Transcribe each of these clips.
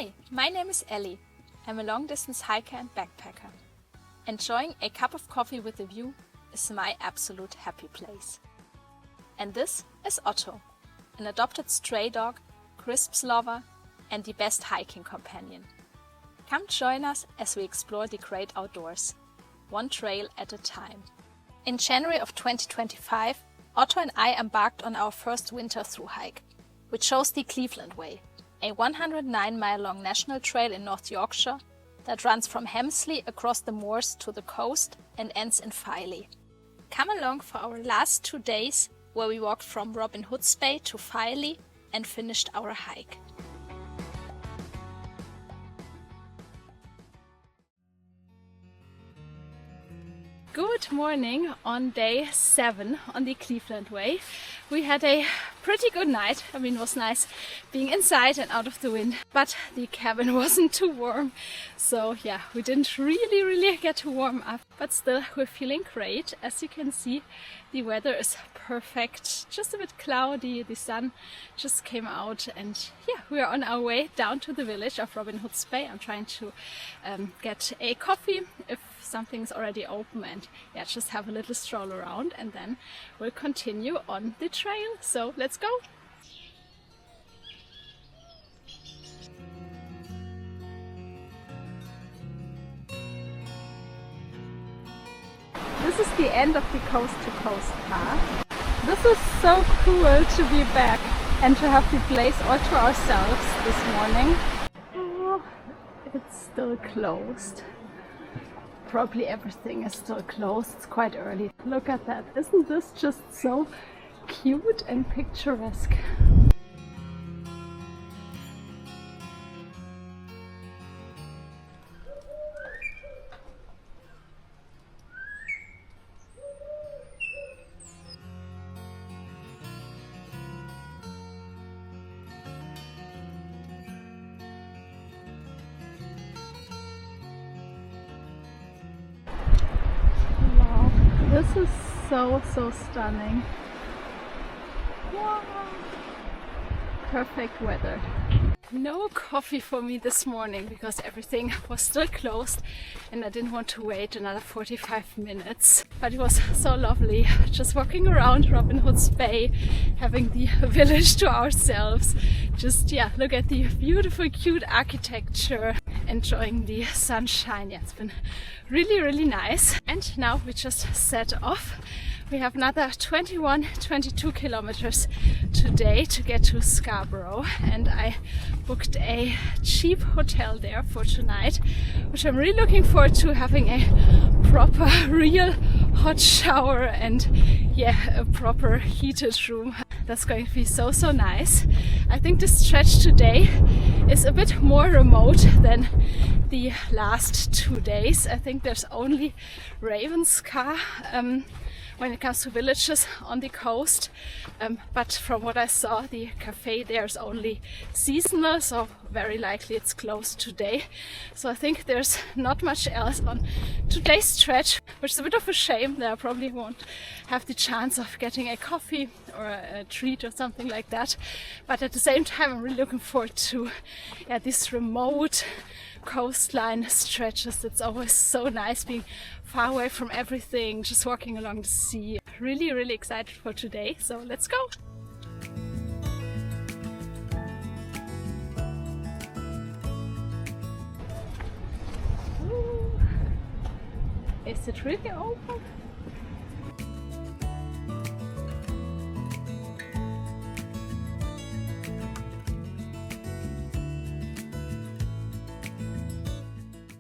Hi, my name is Elli. I'm a long-distance hiker and backpacker. Enjoying a cup of coffee with a view is my absolute happy place. And this is Otto, an adopted stray dog, crisps lover, and the best hiking companion. Come join us as we explore the great outdoors, one trail at a time. In January of 2025, Otto and I embarked on our first Winter Thru-Hike, which chose the Cleveland Way, a 109-mile-long national trail in North Yorkshire that runs from Helmsley across the moors to the coast and ends in Filey. Come along for our last 2 days, where we walked from Robin Hood's Bay to Filey and finished our hike. Good morning on day 7 on the Cleveland Way. We had a pretty good night. I mean, it was nice being inside and out of the wind, but the cabin wasn't too warm. So yeah, we didn't really get to warm up, but still we're feeling great. As you can see, the weather is perfect, just a bit cloudy, the sun just came out, and yeah, we are on our way down to the village of Robin Hood's Bay. I'm trying to get a coffee if something's already open, and yeah, just have a little stroll around, and then we'll continue on the trail. So let's go! This is the end of the coast-to-coast path. This is so cool to be back and to have the place all to ourselves this morning. Oh, it's still closed. Probably everything is still closed. It's quite early. Look at that. Isn't this just so cute and picturesque? This is so stunning. Wow. Perfect weather. No coffee for me this morning because everything was still closed and I didn't want to wait another 45 minutes. But it was so lovely just walking around Robin Hood's Bay, having the village to ourselves. Just yeah, look at the beautiful cute architecture, enjoying the sunshine. Yeah, it's been really nice. And now we just set off. We have another 22 kilometers today to get to Scarborough, and I booked a cheap hotel there for tonight, which I'm really looking forward to, having a proper real hot shower and yeah, a proper heated room. That's going to be so nice. I think the stretch today is a bit more remote than the last 2 days. I think there's only Ravenscar when it comes to villages on the coast, but from what I saw, the cafe there is only seasonal, so very likely it's closed today. So I think there's not much else on today's stretch, which is a bit of a shame that I probably won't have the chance of getting a coffee or a treat or something like that. But at the same time, I'm really looking forward to these remote coastline stretches. It's always so nice being far away from everything, just walking along the sea. Really excited for today, so let's go! Ooh. Is it really open?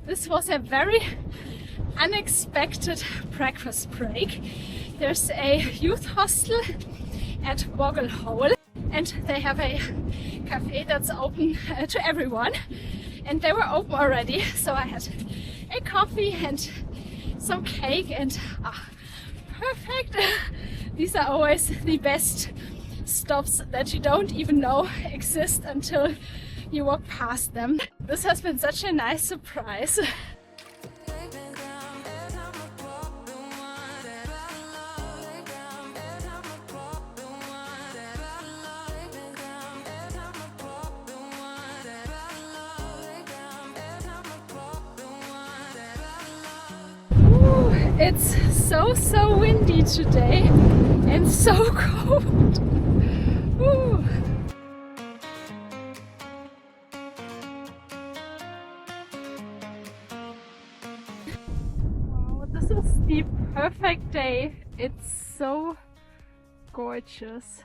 This was a very unexpected breakfast break. There's a youth hostel at Boggle Hole, and they have a cafe that's open to everyone, and they were open already, so I had a coffee and some cake, and perfect. These are always the best stops that you don't even know exist until you walk past them. This has been such a nice surprise. It's so windy today and so cold. Ooh. Wow, this is the perfect day. It's so gorgeous.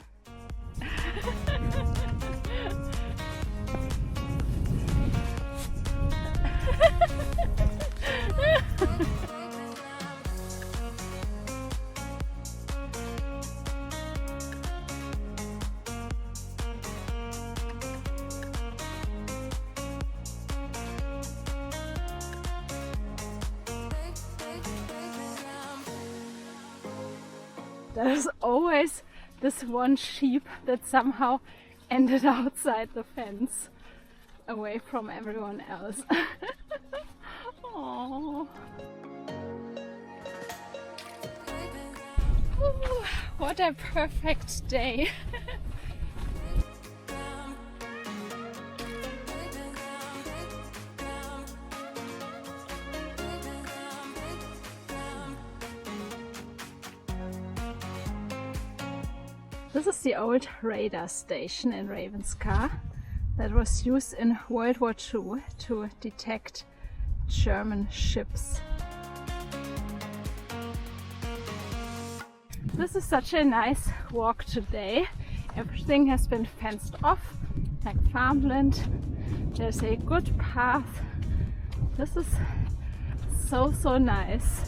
There's always this one sheep that somehow ended outside the fence, away from everyone else. Aww. Ooh, what a perfect day. This is the old radar station in Ravenscar that was used in World War II to detect German ships. This is such a nice walk today. Everything has been fenced off, like farmland. There's a good path. This is so nice.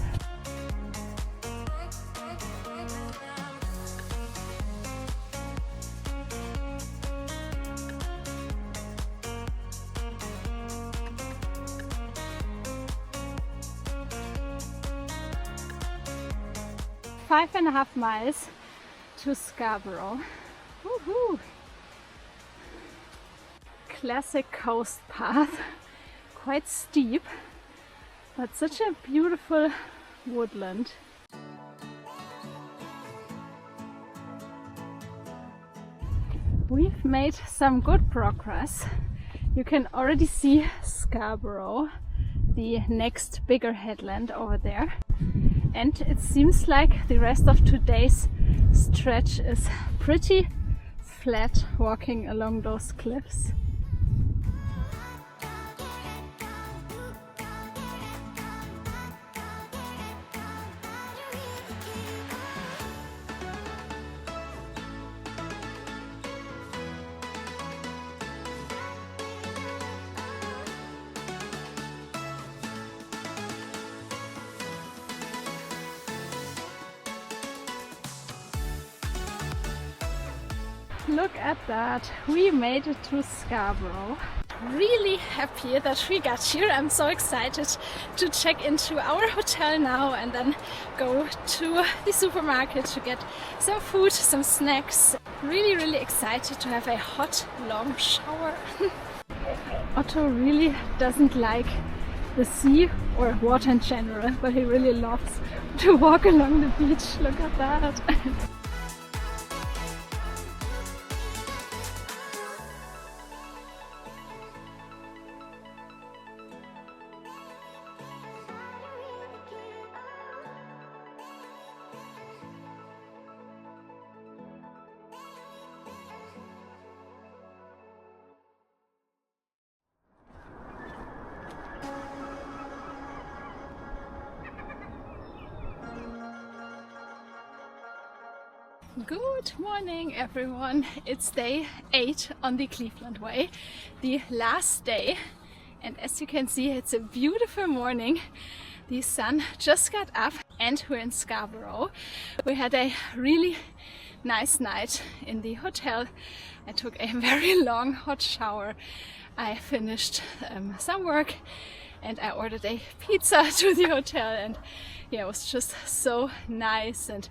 Five and a half miles to Scarborough. Woohoo! Classic coast path, quite steep, but such a beautiful woodland. We've made some good progress. You can already see Scarborough, the next bigger headland over there. And it seems like the rest of today's stretch is pretty flat walking along those cliffs. Look at that, we made it to Scarborough. Really happy that we got here. I'm so excited to check into our hotel now and then go to the supermarket to get some food, some snacks. Really excited to have a hot, long shower. Otto really doesn't like the sea or water in general, but he really loves to walk along the beach. Look at that. Good morning everyone, it's day 8 on the Cleveland Way, the last day, and as you can see it's a beautiful morning. The sun just got up and we're in Scarborough. We had a really nice night in the hotel. I took a very long hot shower. I finished some work and I ordered a pizza to the hotel, and yeah, it was just so nice and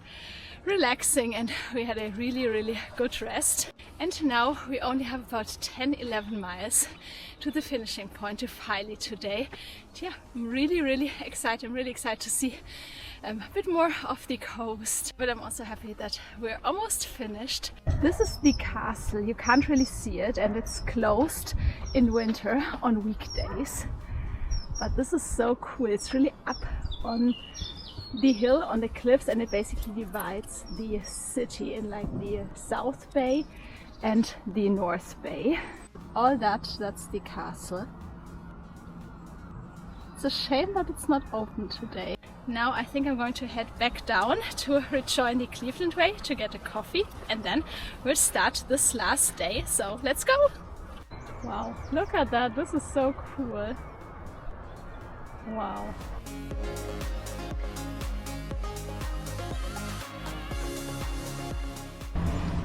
relaxing, and we had a really good rest. And now we only have about 10-11 miles to the finishing point, to Filey today. And yeah, I'm really excited. I'm really excited to see a bit more of the coast, but I'm also happy that we're almost finished. This is the castle. You can't really see it and it's closed in winter on weekdays, but this is so cool. It's really up on the hill on the cliffs, and it basically divides the city in like the South Bay and the North Bay. All that's the castle. It's a shame that it's not open today. Now I think I'm going to head back down to rejoin the Cleveland Way to get a coffee, and then we'll start this last day. So let's go! Wow, look at that, this is so cool. Wow.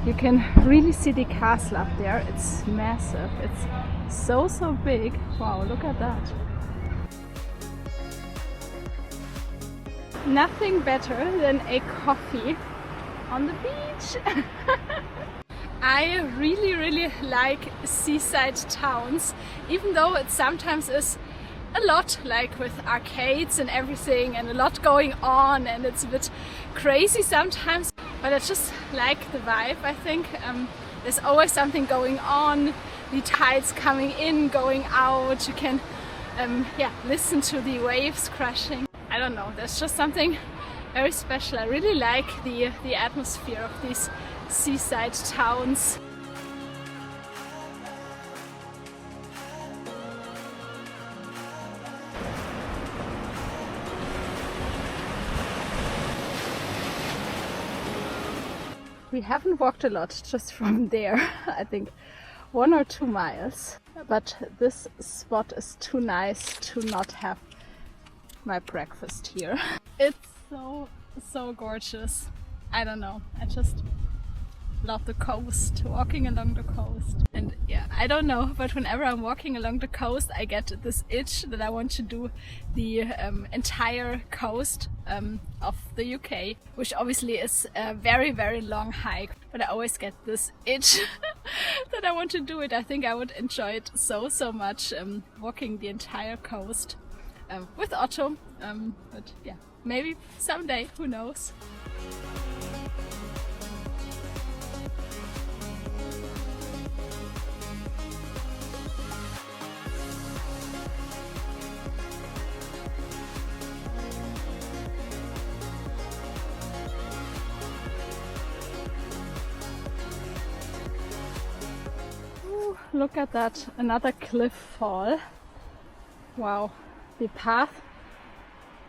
You can really see the castle up there. It's massive. It's so big. Wow, look at that. Nothing better than a coffee on the beach. I really like seaside towns, even though it sometimes is a lot, like with arcades and everything, and a lot going on, and it's a bit crazy sometimes, but I just like the vibe. I think there's always something going on, the tides coming in, going out, you can listen to the waves crashing. I don't know, there's just something very special. I really like the atmosphere of these seaside towns. We haven't walked a lot, just from there, I think 1 or 2 miles. But this spot is too nice to not have my breakfast here. It's so gorgeous. I don't know, I just love the coast, walking along the coast. And yeah, I don't know, but whenever I'm walking along the coast I get this itch that I want to do the entire coast of the UK, which obviously is a very long hike, but I always get this itch that I want to do it. I think I would enjoy it so much, walking the entire coast with Otto, but yeah, maybe someday, who knows. Look at that, another cliff fall. Wow, the path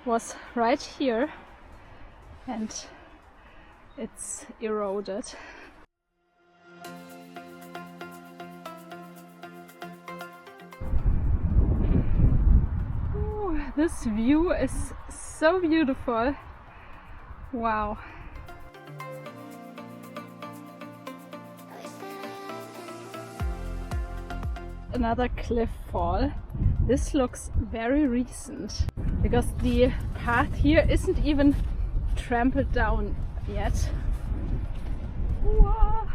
was right here and it's eroded. Ooh, this view is so beautiful. Wow. Another cliff fall. This looks very recent because the path here isn't even trampled down yet. Wow.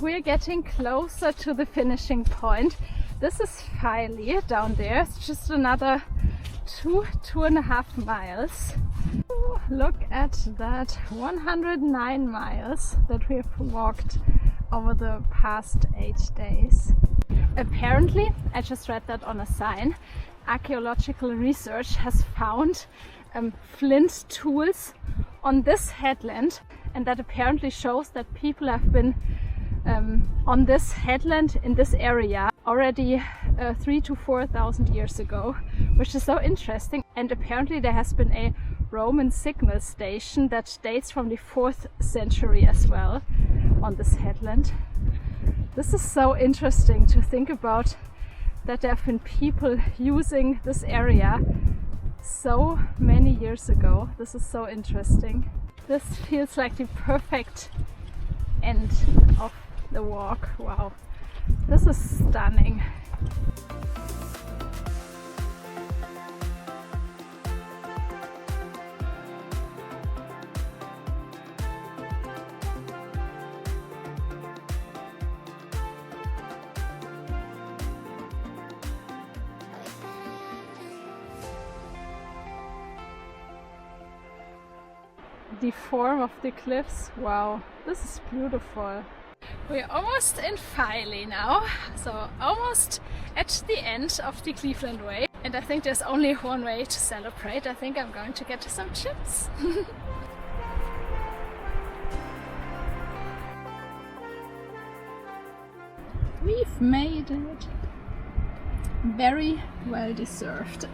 We're getting closer to the finishing point. This is Filey down there. It's just another 2.5 miles. Ooh, look at that, 109 miles that we have walked over the past 8 days. Apparently, I just read that on a sign, archaeological research has found flint tools on this headland, and that apparently shows that people have been on this headland in this area already 3,000 to 4,000 years ago, which is so interesting. And apparently there has been a Roman signal station that dates from the 4th century as well on this headland. This is so interesting to think about, that there have been people using this area so many years ago. This is so interesting. This feels like the perfect end of the walk. Wow, this is stunning. the form of the cliffs. Wow, this is beautiful. We're almost in Filey now, so almost at the end of the Cleveland Way. And I think there's only one way to celebrate. I think I'm going to get some chips. We've made it. Very well deserved.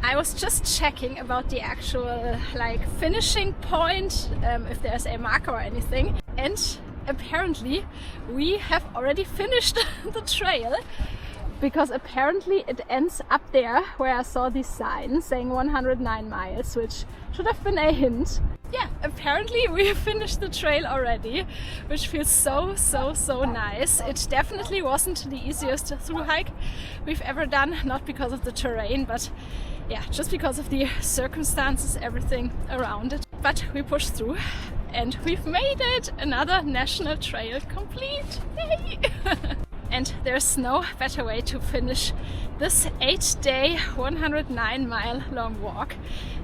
I was just checking about the actual finishing point, if there's a marker or anything, and apparently we have already finished the trail, because apparently it ends up there where I saw this sign saying 109 miles, which should have been a hint. Yeah, apparently we have finished the trail already, which feels so nice. It definitely wasn't the easiest through hike we've ever done, not because of the terrain, but yeah, just because of the circumstances, everything around it. But we pushed through and we've made it! Another national trail complete! Yay! And there's no better way to finish this 8-day, 109-mile long walk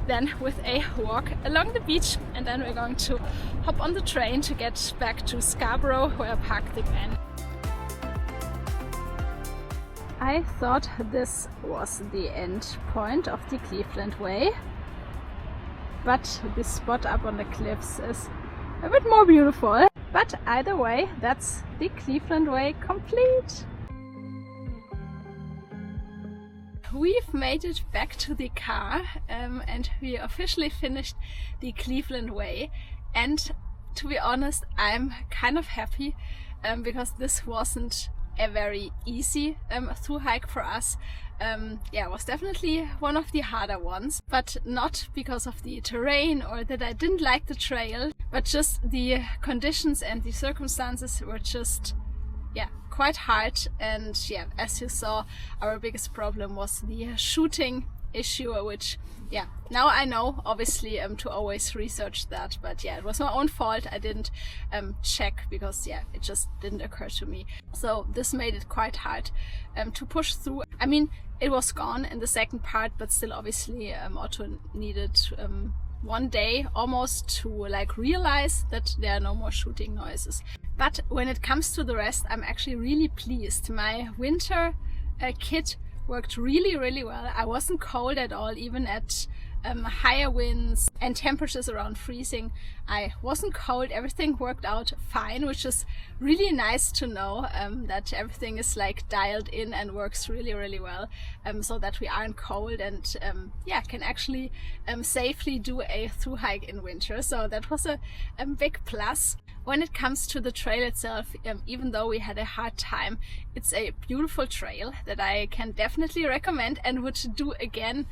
than with a walk along the beach. And then we're going to hop on the train to get back to Scarborough, where I parked the van. I thought this was the end point of the Cleveland Way, but the spot up on the cliffs is a bit more beautiful. But either way, that's the Cleveland Way complete. We've made it back to the car and we officially finished the Cleveland Way. And to be honest, I'm kind of happy because this wasn't a very easy through hike for us. Yeah, it was definitely one of the harder ones, but not because of the terrain or that I didn't like the trail, but just the conditions and the circumstances were just, yeah, quite hard. And yeah, as you saw, our biggest problem was the shooting issue, which, yeah, now I know obviously to always research that, but yeah, it was my own fault. I didn't check because yeah, it just didn't occur to me. So this made it quite hard to push through. I mean, it was gone in the second part, but still obviously Otto needed 1 day almost to realize that there are no more shooting noises. But when it comes to the rest, I'm actually really pleased. My winter kit worked really well. I wasn't cold at all, even at higher winds and temperatures around freezing. I wasn't cold. Everything worked out fine, which is really nice to know that everything is dialed in and works really well, so that we aren't cold and yeah, can actually safely do a through hike in winter. So that was a big plus. When it comes to the trail itself, even though we had a hard time, it's a beautiful trail that I can definitely recommend and would do again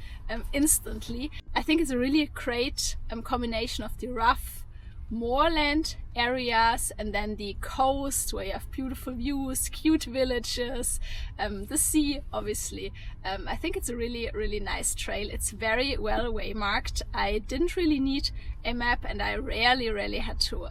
instantly. I think it's a really great combination of the rough moorland areas and then the coast where you have beautiful views, cute villages, the sea obviously. I think it's a really nice trail. It's very well waymarked. I didn't really need a map and I rarely had to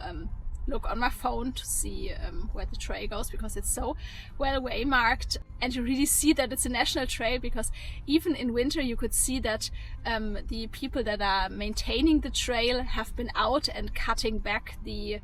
look on my phone to see where the trail goes, because it's so well waymarked, and you really see that it's a national trail, because even in winter you could see that the people that are maintaining the trail have been out and cutting back the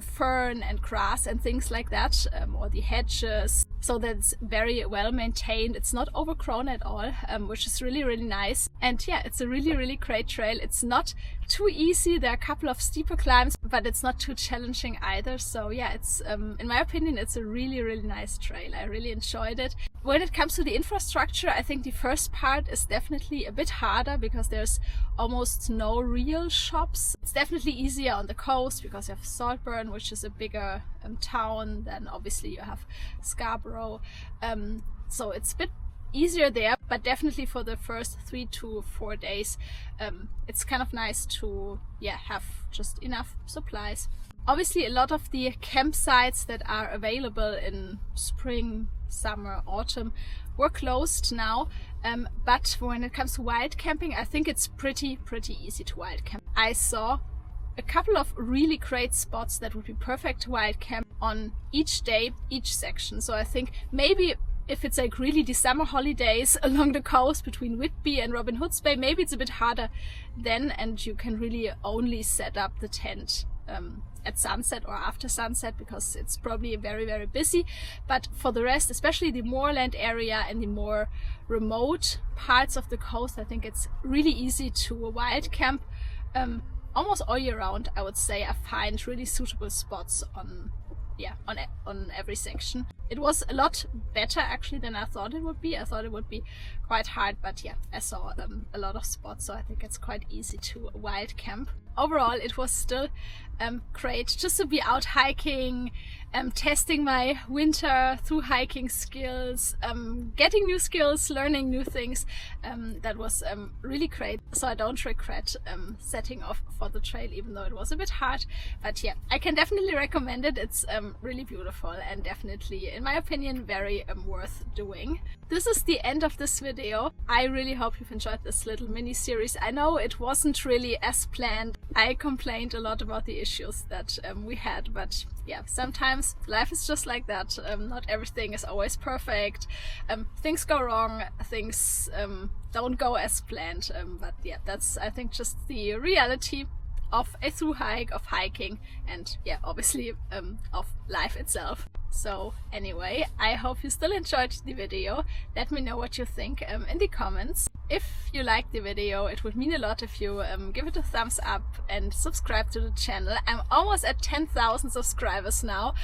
fern and grass and things like that, or the hedges, so that it's very well maintained. It's not overgrown at all, which is really nice. And yeah, it's a really great trail. It's not too easy. There are a couple of steeper climbs, but it's not too challenging either. So yeah, it's in my opinion, it's a really nice trail. I really enjoyed it. When it comes to the infrastructure, I think the first part is definitely a bit harder because there's almost no real shops. It's definitely easier on the coast because you have Saltburn, which is a bigger town. Then obviously you have Scarborough. So it's a bit easier there, but definitely for the first 3 to 4 days, it's kind of nice to have just enough supplies. Obviously a lot of the campsites that are available in spring, summer, autumn were closed now, but when it comes to wild camping, I think it's pretty easy to wild camp. I saw a couple of really great spots that would be perfect to wild camp on each day, each section. So I think maybe If it's like really the summer holidays along the coast between Whitby and Robin Hood's Bay, maybe it's a bit harder then, and you can really only set up the tent at sunset or after sunset, because it's probably very, very busy. But for the rest, especially the moorland area and the more remote parts of the coast, I think it's really easy to wild camp almost all year round. I would say I find really suitable spots on every section. It was a lot better actually than I thought it would be. I thought it would be quite hard, but yeah, I saw a lot of spots, so I think it's quite easy to wild camp. Overall, it was still great just to be out hiking, testing my winter through hiking skills, getting new skills, learning new things. That was really great, so I don't regret setting off for the trail, even though it was a bit hard. But yeah, I can definitely recommend it. It's really beautiful and definitely, in my opinion, very worth doing. This is the end of this video. I really hope you've enjoyed this little mini series. I know it wasn't really as planned. I complained a lot about the issues that we had, but yeah, sometimes life is just like that. Not everything is always perfect. Things go wrong, things don't go as planned, but yeah, that's, I think, just the reality of a through hike, of hiking, and yeah, obviously of life itself. So anyway, I hope you still enjoyed the video. Let me know what you think in the comments. If you liked the video, it would mean a lot if you give it a thumbs up and subscribe to the channel. I'm almost at 10,000 subscribers now,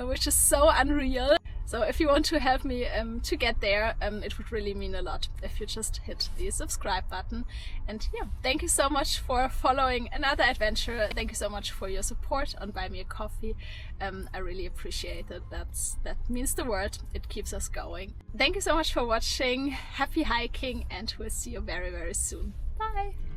which is so unreal. So if you want to help me to get there, it would really mean a lot if you just hit the subscribe button. And yeah, thank you so much for following another adventure. Thank you so much for your support on Buy Me a Coffee. I really appreciate it. That means the world. It keeps us going. Thank you so much for watching. Happy hiking, and we'll see you very, very soon. Bye!